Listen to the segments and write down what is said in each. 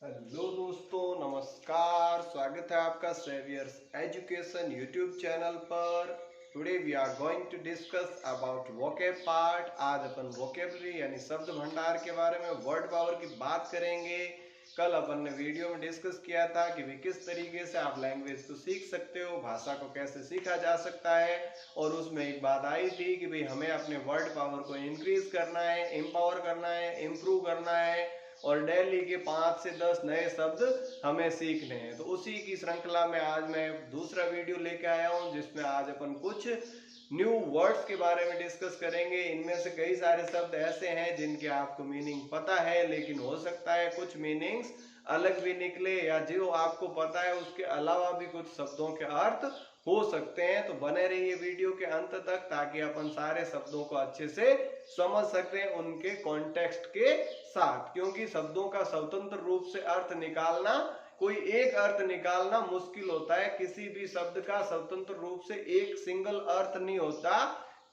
Hello दोस्तों, नमस्कार। स्वागत है आपका सेवियर्स एजुकेशन यूट्यूब चैनल पर। Today we are going to discuss about vocab part. आज अपन वोकेबलरी यानी शब्द भंडार के बारे में, वर्ड पावर की बात करेंगे। कल अपन ने वीडियो में डिस्कस किया था कि भी किस तरीके से आप लैंग्वेज को सीख सकते हो, भाषा को कैसे सीखा जा सकता है। और उसमें एक बात आई थी कि भाई हमें अपने वर्ड पावर को इंक्रीज करना है, एम्पावर करना है, इम्प्रूव करना है और डेली के 5 से 10 नए शब्द हमें सीखने हैं। तो उसी की श्रृंखला में आज मैं दूसरा वीडियो लेके आया हूं, जिसमें आज अपन कुछ न्यू वर्ड्स के बारे में डिस्कस करेंगे। इनमें से कई सारे शब्द ऐसे हैं जिनके आपको मीनिंग पता है, लेकिन हो सकता है कुछ मीनिंग्स अलग भी निकले, या जो आपको पता है उसके अलावा भी कुछ शब्दों के अर्थ हो सकते हैं। तो बने रहिए वीडियो के अंत तक, ताकि अपन सारे शब्दों को अच्छे से समझ सकते हैं उनके कॉन्टेक्स्ट के साथ। क्योंकि शब्दों का स्वतंत्र रूप से अर्थ निकालना, कोई एक अर्थ निकालना मुश्किल होता है। किसी भी शब्द का स्वतंत्र रूप से एक सिंगल अर्थ नहीं होता।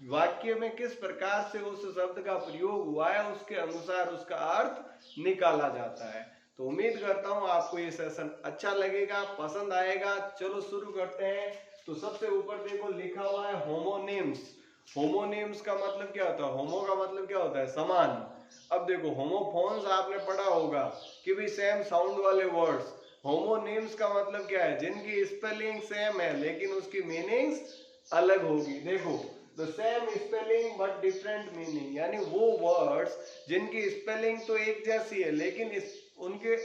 वाक्य में किस प्रकार से उस शब्द का प्रयोग हुआ है, उसके अनुसार उसका अर्थ निकाला जाता है। तो उम्मीद करता हूं आपको ये सेशन अच्छा लगेगा, पसंद आएगा। चलो शुरू करते हैं। तो सबसे ऊपर देखो लिखा हुआ है होमोनिम्स। होमोनिम्स का मतलब क्या होता है? होमो का मतलब क्या होता है? समान। अब देखो होमोफोन्स आपने पढ़ा होगा कि भी सेम साउंड वाले वर्ड्स। होमोनिम्स का मतलब क्या है? जिनकी स्पेलिंग सेम है लेकिन उसकी मीनिंग्स अलग होगी। देखो the same spelling but different meaning, यानी वो वर्ड्स जिनकी स्पेलिंग तो एक जैसी है लेकिन उनके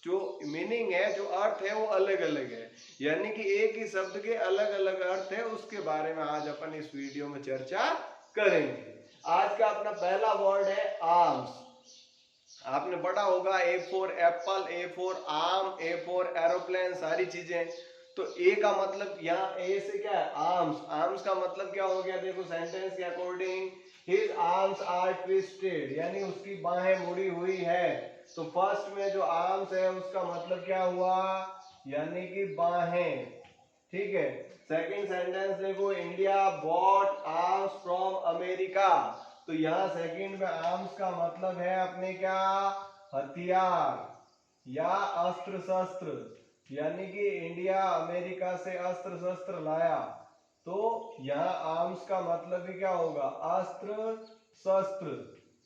जो मीनिंग है, जो अर्थ है, वो अलग अलग है। यानी कि एक ही शब्द के अलग अलग अर्थ है। उसके बारे में आज अपन इस वीडियो में चर्चा करेंगे। आज का अपना पहला वर्ड है आर्म्स। आपने पढ़ा होगा A for Apple, A for arm, A for aeroplane, सारी चीजें। तो ए का मतलब यहाँ ए से क्या है? आर्म्स। आर्म्स का मतलब क्या हो गया? देखो सेंटेंस के अकॉर्डिंग, हिज आर्म्स आर ट्विस्टेड, यानी उसकी बाहें मुड़ी हुई है। तो फर्स्ट में जो आर्म्स है उसका मतलब क्या हुआ? यानी कि बाहें। ठीक है। सेकंड सेंटेंस देखो, India bought arms from America. तो यहाँ सेकंड में आर्म्स का मतलब है अपने क्या? हथियार या अस्त्र शस्त्र। यानी कि इंडिया अमेरिका से अस्त्र शस्त्र लाया। तो यहाँ आर्म्स का मतलब भी क्या होगा? अस्त्र शस्त्र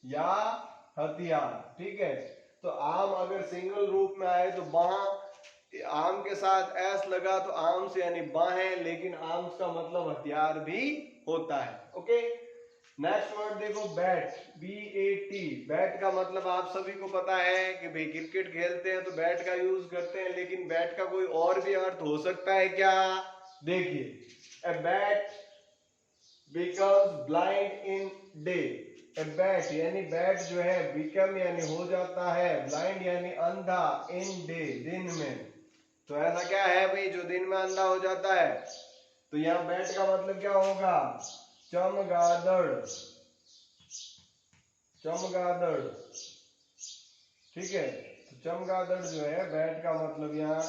या हथियार। ठीक है। तो आर्म अगर सिंगल रूप में आए तो बाह, आर्म के साथ एस लगा तो आर्म्स यानी बाहें, लेकिन आर्म्स का मतलब हथियार भी होता है। ओके। नेक्स्ट वर्ड देखो बैट, B-A-T। बैट का मतलब आप सभी को पता है कि भाई क्रिकेट खेलते हैं तो बैट का यूज करते हैं, लेकिन बैट का कोई और भी अर्थ हो सकता है क्या? देखिए, a bat becomes blind in day. A bat यानी बैट जो है, बिकम यानी हो जाता है, ब्लाइंड यानी अंधा, इन डे दिन में। तो ऐसा क्या है भाई जो दिन में अंधा हो जाता है? तो यहाँ बैट का मतलब क्या होगा? चमगादड़। चमगादड़। ठीक है। तो चमगादड़ जो है बैट का मतलब यहाँ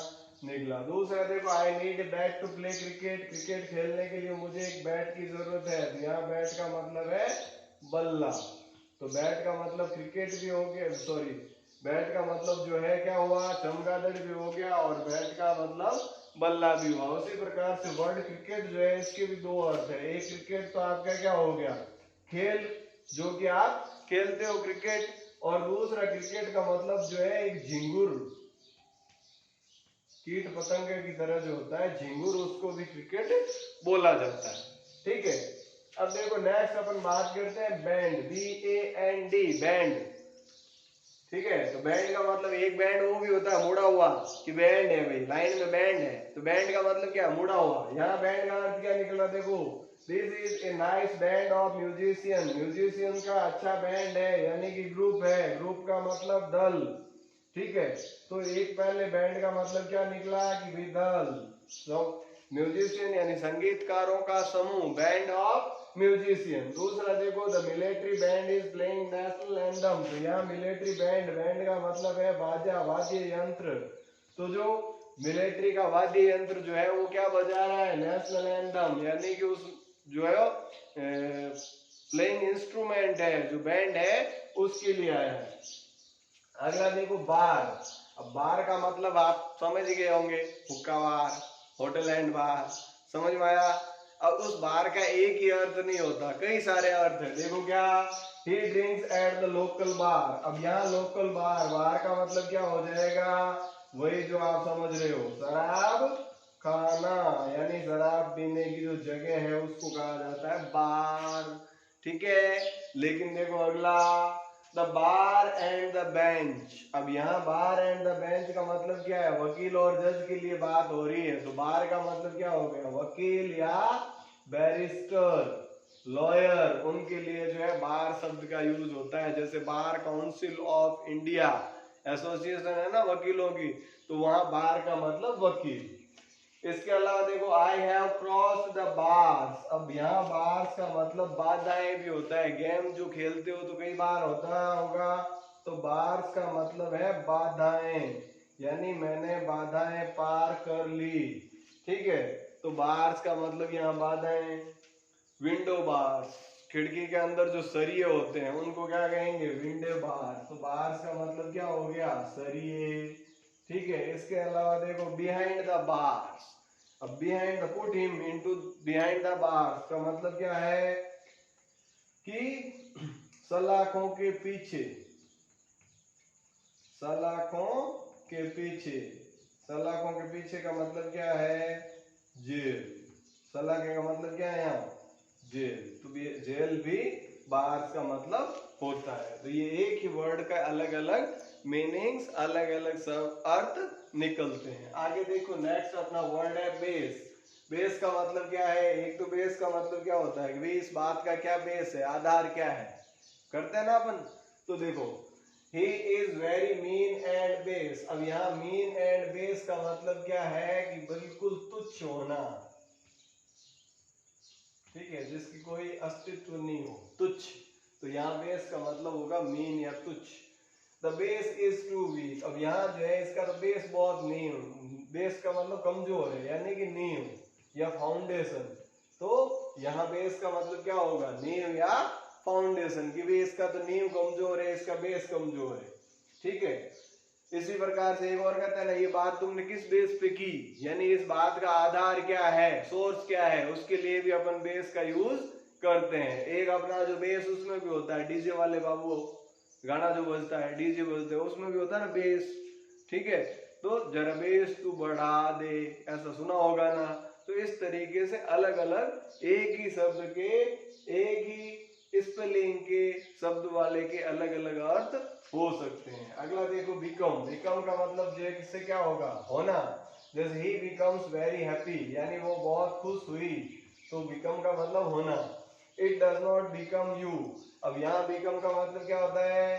निकला। दूसरा देखो, I need bat to play cricket. Cricket खेलने के लिए मुझे एक बैट की जरूरत है। तो यहाँ बैट का मतलब है बल्ला। तो बैट का मतलब क्रिकेट भी हो गया, सॉरी, बैट का मतलब जो है क्या हुआ? चमगादड़ भी हो गया और बैट का मतलब बल्ला भी हुआ। उसी प्रकार से वर्ड क्रिकेट जो है, इसके भी दो अर्थ है। एक क्रिकेट तो आपका क्या हो गया? खेल, जो कि आप खेलते हो क्रिकेट। और दूसरा क्रिकेट का मतलब जो है एक झिंगुर, कीट पतंग की तरह जो होता है झिंगुर, उसको भी क्रिकेट बोला जाता है। ठीक है। अब देखो नेक्स्ट अपन बात करते हैं बैंड, B-A-N-D, बैंड। ठीक है। तो बैंड का मतलब एक बैंड वो भी होता है मुड़ा हुआ, कि बैंड है भाई, लाइन में बैंड है। तो बैंड का मतलब क्या? मुड़ा हुआ। यहाँ बैंड का अर्थ क्या निकला? देखो, this is a nice band of musician. Musician का अच्छा बैंड है, यानी कि ग्रुप है। ग्रुप का मतलब दल। ठीक है। तो एक पहले बैंड का मतलब क्या निकला? कि भी दल। तो म्यूजिशियन यानी संगीतकारों का समूह, बैंड ऑफ म्यूजिशियन। दूसरा देखो, the military band is playing national anthem. तो यहाँ मिलिट्री बैंड, बैंड का मतलब है बाजा, वाद्य यंत्र। तो जो मिलिट्री का वाद्य यंत्र जो है वो क्या बजा रहा है? नेशनल एंथम, यानी कि उस जो है प्लेइंग इंस्ट्रूमेंट है, जो बैंड है, उसके लिए आया है। अगला देखो बार। अब बार का मतलब आप समझ गए होंगे, हुक्का बार, होटल एंड बार, समझ में आया। अब उस बार का एक ही अर्थ नहीं होता, कई सारे अर्थ है। देखो क्या, he drinks at the local bar. अब यहाँ लोकल बार, बार का मतलब क्या हो जाएगा, वही जो आप समझ रहे हो, शराब खाना, यानी शराब पीने की जो जगह है उसको कहा जाता है बार। ठीक है, लेकिन देखो अगला, the bar and the bench. अब यहाँ बार एंड द बेंच का मतलब क्या है, वकील और जज के लिए बात हो रही है, तो बार का मतलब क्या हो गया, वकील या बैरिस्टर, लॉयर, उनके लिए जो है बार शब्द का यूज होता है। जैसे bar council of India association है ना वकीलों की, तो वहां बार का मतलब वकील। इसके अलावा देखो, I have crossed the bars. अब यहाँ बार्स का मतलब बाधाएं भी होता है। गेम जो खेलते हो तो कई बार होता होगा, तो बार्स का मतलब है बाधाएं, यानी मैंने बाधाएं पार कर ली। ठीक है, तो बार्स का मतलब यहाँ बाधाएं। विंडो बार्स, खिड़की के अंदर जो सरिये होते हैं उनको क्या कहेंगे, विंडो बार। तो बार्स का मतलब क्या हो गया, सरिये। ठीक है, इसके अलावा देखो, बिहाइंड द बार्स। अब behind, put him into behind the bars का मतलब क्या है कि सलाखों के पीछे, सलाखों के पीछे, सलाखों के पीछे का मतलब क्या है, जेल। सलाखे का मतलब क्या है यहाँ, जेल। तो जेल भी बार्स का मतलब होता है। तो ये एक ही वर्ड का अलग अलग मीनिंग्स, अलग अलग सब अर्थ निकलते हैं। आगे देखो, नेक्स्ट अपना वर्ड है बेस। बेस का मतलब क्या है, एक तो बेस का मतलब क्या होता है कि इस बात का क्या बेस है, आधार क्या है, करते हैं ना अपन। तो देखो, he is very mean and base. अब यहाँ मीन एंड बेस का मतलब क्या है कि बिल्कुल तुच्छ होना। ठीक है, जिसकी कोई अस्तित्व नहीं हो, तुच्छ। तो यहाँ बेस का मतलब होगा मीन या तुच्छ। The base is too weak. अब यहाँ जो है इसका तो बेस बहुत नींव, बेस का मतलब कमजोर है, यानी कि नींव या फाउंडेशन। तो यहाँ बेस का मतलब क्या होगा, नींव या फाउंडेशन की। बेस का तो नींव कमजोर है, इसका बेस कमजोर है। ठीक है, इसी प्रकार से एक और कहता है ना, ये बात तुमने किस बेस पे की, यानी इस बात का आधार क्या है, सोर्स क्या है, उसके लिए भी अपन बेस का यूज करते हैं। एक अपना जो बेस उसमें भी होता है, डीजे वाले बाबू गाना जो बजता है, डीजे बजते हैं, उसमें भी होता है ना बेस। ठीक है, तो जरा बेस तू बढ़ा दे, ऐसा सुना होगा ना। तो इस तरीके से अलग अलग एक ही शब्द के, एक ही स्पेलिंग के शब्द वाले के अलग अलग अर्थ हो सकते हैं। अगला देखो, बिकम। बिकम का मतलब जो इससे क्या होगा, होना। जैसे ही बिकम्स वेरी हैप्पी, यानी वो बहुत खुश हुई, तो बिकम का मतलब होना। It does not become you. अब यहाँ बिकम का मतलब क्या होता है,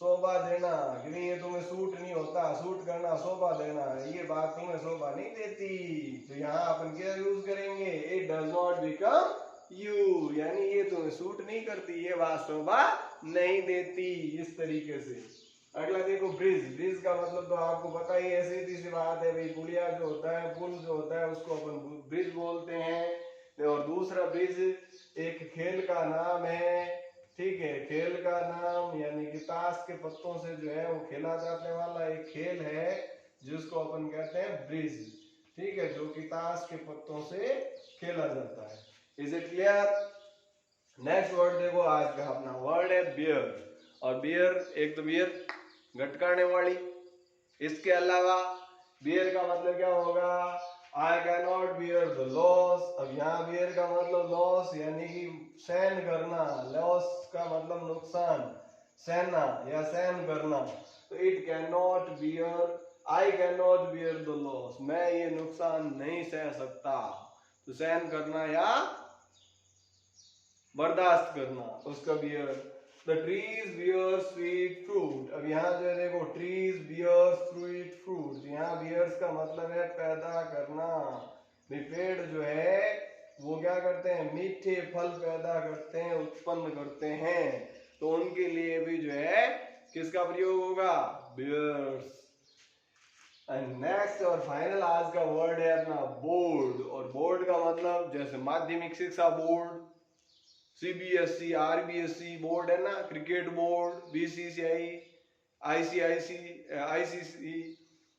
शोभा देना, कि ये तुम्हें सूट नहीं होता, सूट करना, शोभा देना, ये बात तुम्हें शोभा नहीं देती। तो यहाँ अपन क्या यूज करेंगे, it does not become you, यानी ये तुम्हें सूट नहीं करती, ये बात शोभा नहीं देती, इस तरीके से। अगला देखो, ब्रिज। ब्रिज का मतलब तो आपको पता ही है, सीधी सी बात है भाई, पुलिया जो होता है, पुल जो होता है, उसको अपन ब्रिज बोलते हैं। और दूसरा, ब्रिज एक खेल का नाम है। ठीक है, खेल का नाम, यानी कि ताश के पत्तों से जो है वो खेला जाने वाला एक खेल है, जिसको अपन कहते हैं ब्रिज। ठीक है, जो कि ताश के पत्तों से खेला जाता है। Is it clear? Next word देखो, आज का अपना वर्ड है बियर। और बियर, एक तो बियर गटकाने वाली, इसके अलावा बियर का मतलब क्या होगा, I can not bear the loss. अब यहाँ बियर का मतलब लॉस, यानी कि सहन करना। लॉस का मतलब नुकसान, सहना या सहन करना। तो it can not bear, I can not bear the loss, मैं ये नुकसान नहीं सह सकता। तो सहन करना या बर्दाश्त करना, उसका bear. The trees bear sweet fruit. अब यहाँ जो है देखो, ट्रीज बियर स्वीट फ्रूट, यहाँ बियर्स का मतलब है पैदा करना। पेड़ जो है वो क्या करते हैं, मीठे फल पैदा करते हैं, उत्पन्न करते हैं। तो उनके लिए भी जो है किसका प्रयोग होगा, बियर्स। एंड नेक्स्ट और फाइनल आज का वर्ड है अपना बोर्ड। और बोर्ड का मतलब जैसे माध्यमिक शिक्षा बोर्ड, सीबीएसई, आरबीएसई बोर्ड है ना, क्रिकेट बोर्ड, बीसीसीआई, आईसीसी।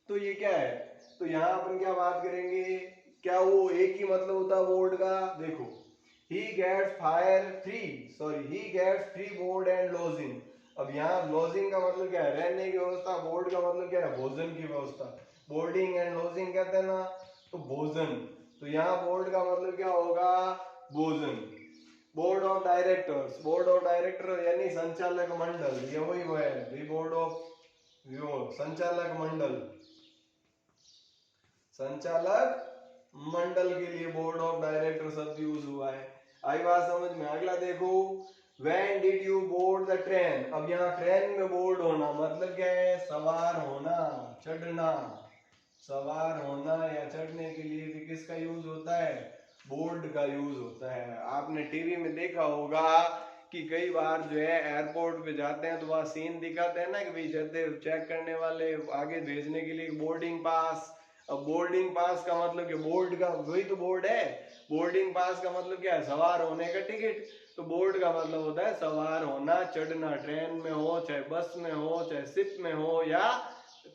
तो ये क्या है, तो यहाँ अपन क्या बात करेंगे, क्या वो एक ही मतलब होता है बोर्ड का? देखो, he gets free board and lodging. अब यहाँ लॉजिंग का मतलब क्या है? रहने की व्यवस्था। बोर्ड का मतलब क्या है? भोजन की व्यवस्था। बोर्डिंग एंड लॉजिंग कहते हैं ना, तो भोजन। तो यहाँ बोर्ड का मतलब क्या होगा? भोजन। बोर्ड ऑफ डायरेक्टर यानी संचालक मंडल, ये वही वो है, बोर्ड ऑफ संचालक मंडल। संचालक मंडल के लिए बोर्ड ऑफ डायरेक्टर शब्द यूज हुआ है। आई बात समझ में? अगला देखो, When did you board the train? अब यहाँ ट्रेन में बोर्ड होना मतलब क्या है? सवार होना, चढ़ना। सवार होना या चढ़ने के लिए भी किसका यूज होता है? बोर्ड का यूज होता है। आपने टीवी में देखा होगा कि कई बार जो है एयरपोर्ट पे जाते हैं तो वहाँ सीन दिखाते हैं ना कि भाई जैसे चेक करने वाले आगे भेजने के लिए बोर्डिंग पास। अब बोर्डिंग पास का मतलब क्या? बोर्ड का वही तो बोर्ड है। बोर्डिंग पास का मतलब क्या है? सवार होने का टिकट। तो बोर्ड का मतलब होता है सवार होना, चढ़ना। ट्रेन में हो, चाहे बस में हो, चाहे शिप में हो या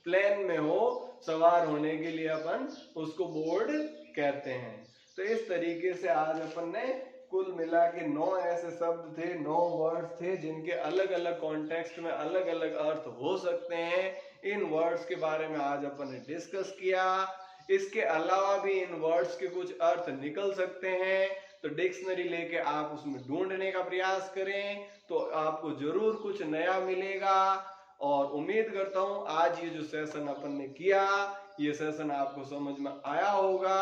प्लेन में हो, सवार होने के लिए अपन उसको बोर्ड कहते हैं। तो इस तरीके से आज अपन ने कुल मिला के 9 ऐसे शब्द थे, 9 वर्ड्स थे जिनके अलग अलग कॉन्टेक्स्ट में अलग अलग अर्थ हो सकते हैं। इन वर्ड्स के बारे में आज अपन ने डिस्कस किया। इसके अलावा भी इन वर्ड्स के कुछ अर्थ निकल सकते हैं, तो डिक्शनरी लेके आप उसमें ढूंढने का प्रयास करें, तो आपको जरूर कुछ नया मिलेगा। और उम्मीद करता हूं आज ये जो सेशन अपन ने किया, ये सेशन आपको समझ में आया होगा।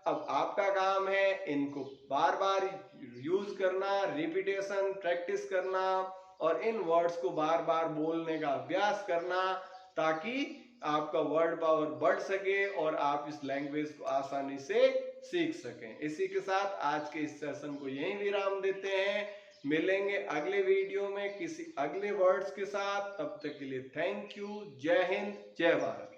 अब आपका काम है इनको बार बार यूज करना, रिपीटेशन, प्रैक्टिस करना और इन वर्ड्स को बार बार बोलने का अभ्यास करना, ताकि आपका वर्ड पावर बढ़ सके और आप इस लैंग्वेज को आसानी से सीख सकें। इसी के साथ आज के इस सेशन को यहीं विराम देते हैं। मिलेंगे अगले वीडियो में किसी अगले वर्ड्स के साथ। तब तक के लिए थैंक यू। जय हिंद, जय भारत।